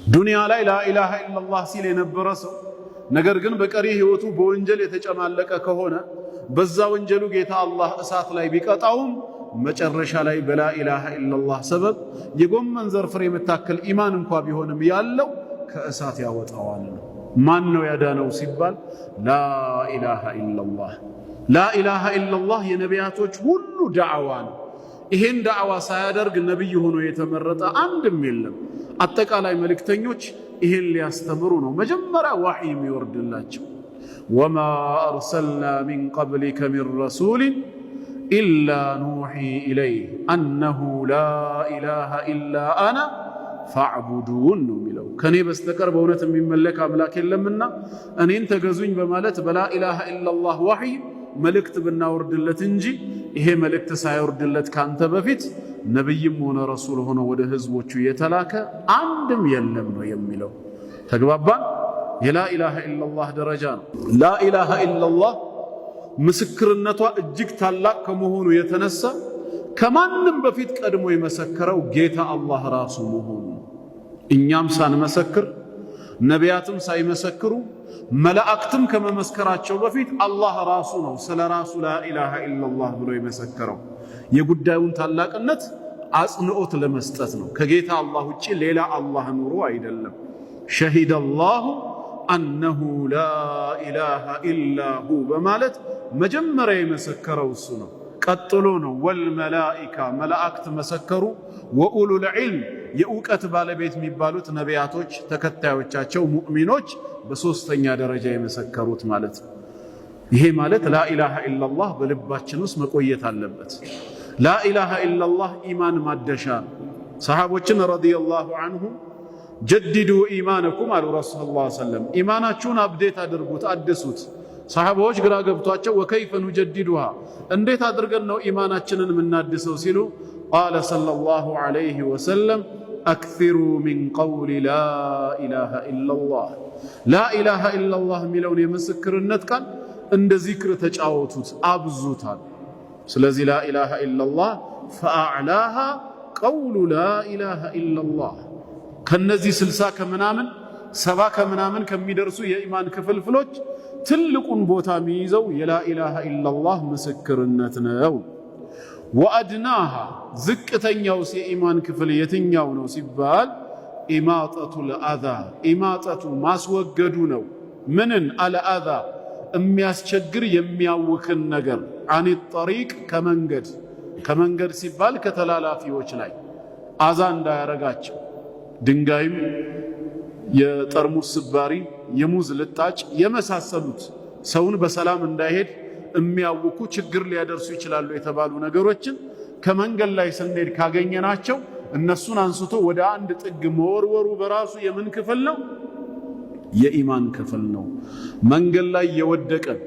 ዱንያ ላይ ላኢላሃ ኢላላህ ሲል የነበረ ሰው ነገር ግን በቀሪ ህይወቱ በወንጀል የተጨማለቀ ከሆነ በዛ ወንጀሉ ጌታ አላህ እሳት ላይ ቢቀጣውም መጨረሻ ላይ በላኢላሃ ኢላላህ ሰበብ የጎመን ዘር ፍሬ የምታክል ኢማን እንኳ ቢሆንም ያለው ከእሳት ያወጣዋል። ማን ነው ያዳነው ሲባል ላኢላሃ ኢላላህ። ላኢላሃ ኢላላህ የነቢያቶች ሁሉ ዳዕዋ ነው። ይሄን ዳዕዋ ሳያደርግ ነብይ ሆኖ የተመረጠ አንድም የለም። አጠቃላይ መልእክተኞች ይሄን ሊያስተምሩ ነው መጀመሪያ ወህይ የሚወርድላቸው። ወማ አርሰልና ሚን ቀብሊከ ሚን ረሱሊን ኢላ ኑሒ ኢለይህ አነሁ ላኢላሃ ኢላ አና ፈዕቡዱን ነው የሚለው። ከኔ በስተቀር በእውነት የሚመለክ አምላክ የለምና እኔን ተገዙኝ በማለት በላኢላሃ ኢላላህ ወህይ መልእክት ብናወርድለት እንጂ ይሄ መልእክት ሳይወርድለት ካንተ በፊት ነብይም ሆነ ረሱል ሆኖ ወደ ህዝቦቹ የተላከ አንድም የለም ነው የሚለው። ተግባባን? የላኢላሃ ኢላላህ ደረጃ ነው። ላኢላሃ ኢላላህ ምስክርነቷ እጅግ ታላቅ ከመሆኑ የተነሳ ከማንም በፊት ቀድሞ የመሰከረው ጌታ አላህ ራሱ መሆኑ እኛም ሳንመሰክር ነቢያትም ሳይመሰክሩ መላእክትም ከመመስከራቸው በፊት አላህ ራሱ ነው ስለ ራሱ ላኢላሃ ኢላላህ ብሎ የመሰከረው። የጉዳዩን ታላቅነት አጽንኦት ለመስጠት ነው። ከጌታ አላህ ውጪ ሌላ አላህ ኑሮ አይደለም። ሸሂደ አላሁ አነሁ ላኢላሃ ኢላሁ በማለት መጀመሪያ የመሰከረው እሱ ነው። ቀጥሎ ነው ወልመላኢካ መላእክት መሰከሩ። ወኡሉል ዒልም የእውቀት ባለቤት የሚባሉት ነቢያቶች ተከታዮቻቸው ሙእሚኖች በሶስተኛ ደረጃ የመሰከሩት ማለት ነው። ይሄ ማለት ላኢላሃ ኢላላህ በልባችን ውስጥ መቆየት አለበት። ላኢላሃ ኢላላህ ኢማን ማደሻ ነው። ሰሃቦችን ረዲየላሁ ዐንሁም ጀዲዱ ኢማነኩም አሉ ረሱል ሰለላሁ ዐለይሂ ወሰለም፣ ኢማናችሁን አብዴት አድርጉት አድሱት። ሰሃቦች ግራ ገብቷቸው ወከይፈ ኑጀዲዱሃ እንዴት አድርገን ነው ኢማናችንን የምናድሰው ሲሉ ቃለ ሰለላሁ ዐለይሂ ወሰለም አክሲሩ ሚን ቀውሊ ላኢላሃ ኢላላህ ላኢላሃ ኢላላህ የሚለውን የምስክርነት ቃል እንደ ዚክር ተጫወቱት አብዙታል። ስለዚህ ላኢላሃ ኢላላህ ፈአዕላሃ ቀውሉ ላኢላሃ ኢላላህ ከነዚህ 60 ከምናምን 70 ከምናምን ከሚደርሱ የኢማን ክፍልፍሎች ትልቁን ቦታ የሚይዘው የላኢላሃ ኢላላህ ምስክርነት ነው። ወአድናሃ ዝቅተኛውስ የኢማን ክፍል የትኛው ነው ሲባል ኢማጠቱል አዛ ኢማጠቱ ማስወገዱ ነው። ምንን አልአዛ የሚያስቸግር የሚያውክን ነገር አን ጠሪቅ ከመንገድ ሲባል ከተላላፊዎች ላይ አዛ እንዳያረጋቸው ድንጋይም የጠርሙስ ስባሪ የሙዝ ልጣጭ የመሳሰሉት ሰውን በሰላም እንዳይሄድ የሚያውኩ ችግር ሊያደርሱ ይችላሉ የተባሉ ነገሮችን ከመንገድ ላይ ስንሄድ ካገኘናቸው እነሱን አንስቶ ወደ አንድ ጥግ መወርወሩ በራሱ የምን ክፍል ነው? የኢማን ክፍል ነው። መንገድ ላይ የወደቀን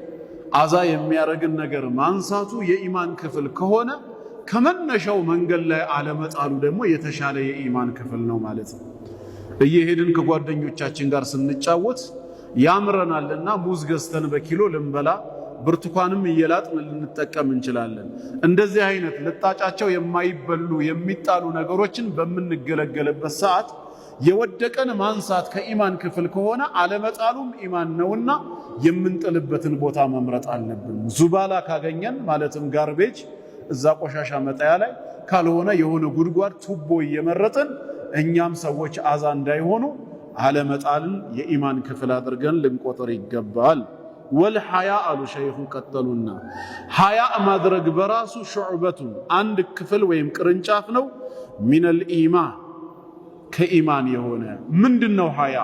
አዛ የሚያረግን ነገር ማንሳቱ የኢማን ክፍል ከሆነ ከመነሻው መንገድ ላይ አለመጣሉ ደግሞ የተሻለ የኢማን ክፍል ነው ማለት ነው። እየሄድን ከጓደኞቻችን ጋር ስንጫወት ያምረናልና ሙዝ ገዝተን በኪሎ ልንበላ ብርቱካንም እየላጥን ልንጠቀም እንችላለን። እንደዚህ አይነት ልጣጫቸው የማይበሉ የሚጣሉ ነገሮችን በምንገለገልበት ሰዓት የወደቀን ማንሳት ከኢማን ክፍል ከሆነ አለመጣሉም ኢማን ነውና የምንጥልበትን ቦታ መምረጥ አለብን። ዙባላ ካገኘን ማለትም ጋርቤጅ እዛ ቆሻሻ መጣያ ላይ ካልሆነ የሆነ ጉድጓድ ቱቦ እየመረጥን እኛም ሰዎች አዛ እንዳይሆኑ አለመጣልን የኢማን ክፍል አድርገን ልንቆጥር ይገባል። ወልሐያ አሉ ሸይኹ ቀጠሉና ሐያ ማድረግ በራሱ ሹዕበቱን አንድ ክፍል ወይም ቅርንጫፍ ነው። ሚነል ኢማን ከኢማን የሆነ ምንድነው ሐያ?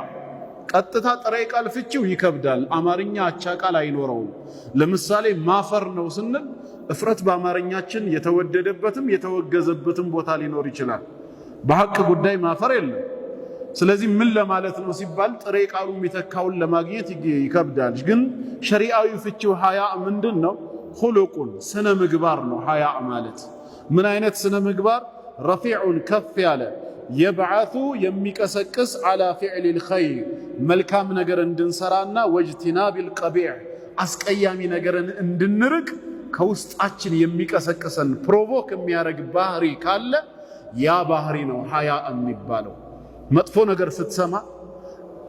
ቀጥታ ጥሬ ቃል ፍቺው ይከብዳል። አማርኛ አቻ ቃል አይኖረውም። ለምሳሌ ማፈር ነው ስንል እፍረት በአማርኛችን የተወደደበትም የተወገዘበትም ቦታ ሊኖር ይችላል። በሐቅ ጉዳይ ማፈር የለም። ስለዚህ ምን ለማለት ነው ሲባል ጥሬ ቃሉ የሚተካውን ለማግኘት ይከብዳል። ግን ሸሪዓዊ ፍቺው ሐያ ምንድነው? ኹሉቁን ስነ ምግባር ነው። ሐያ ማለት ምን አይነት ስነ ምግባር? ረፊዑን ከፍ ያለ የብዓቱ የሚቀሰቅስ አላ ፊዕሊል ኸይር መልካም ነገር እንድንሰራና ወጅቲናቢል ቀቢዕ አስቀያሚ ነገርን እንድንርቅ ከውስጣችን የሚቀሰቅሰን ፕሮቮክ የሚያደርግ ባህሪ ካለ ያ ባህሪ ነው ሐያ የሚባለው። መጥፎ ነገር ስትሰማ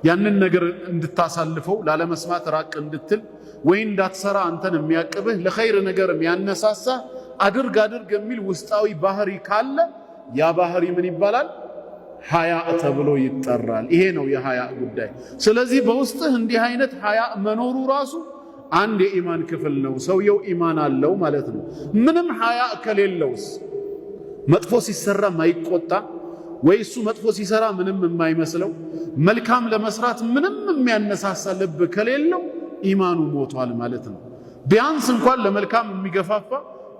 ያንን ነገር እንድታሳልፈው ላለመስማት ራቅ እንድትል ወይ እንዳትሰራ አንተን የሚያቅብህ ለኸይር ነገር የሚያነሳሳ አድርግ የሚል ውስጣዊ ባህሪ ካለ ያ ባህሪ ምን ይባላል? ሐያ ተብሎ ይጠራል። ይሄ ነው የሐያ ጉዳይ። ስለዚህ በውስጥህ እንዲህ አይነት ሐያ መኖሩ ራሱ አንድ የኢማን ክፍል ነው። ሰውየው ኢማን አለው ማለት ነው። ምንም ሐያ ከሌለውስ መጥፎ ሲሰራ ማይቆጣ ወይ እሱ መጥፎ ሲሰራ ምንም የማይመስለው መልካም ለመስራት ምንም የሚያነሳሳ ልብ ከሌለው ኢማኑ ሞቷል ማለት ነው። ቢያንስ እንኳን ለመልካም የሚገፋፋ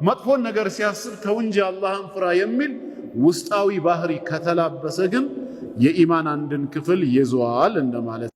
መጥፎን ነገር ሲያስብ ተው እንጂ አላህን ፍራ የሚል ውስጣዊ ባህሪ ከተላበሰ ግን የኢማን አንድን ክፍል ይዟል እንደማለት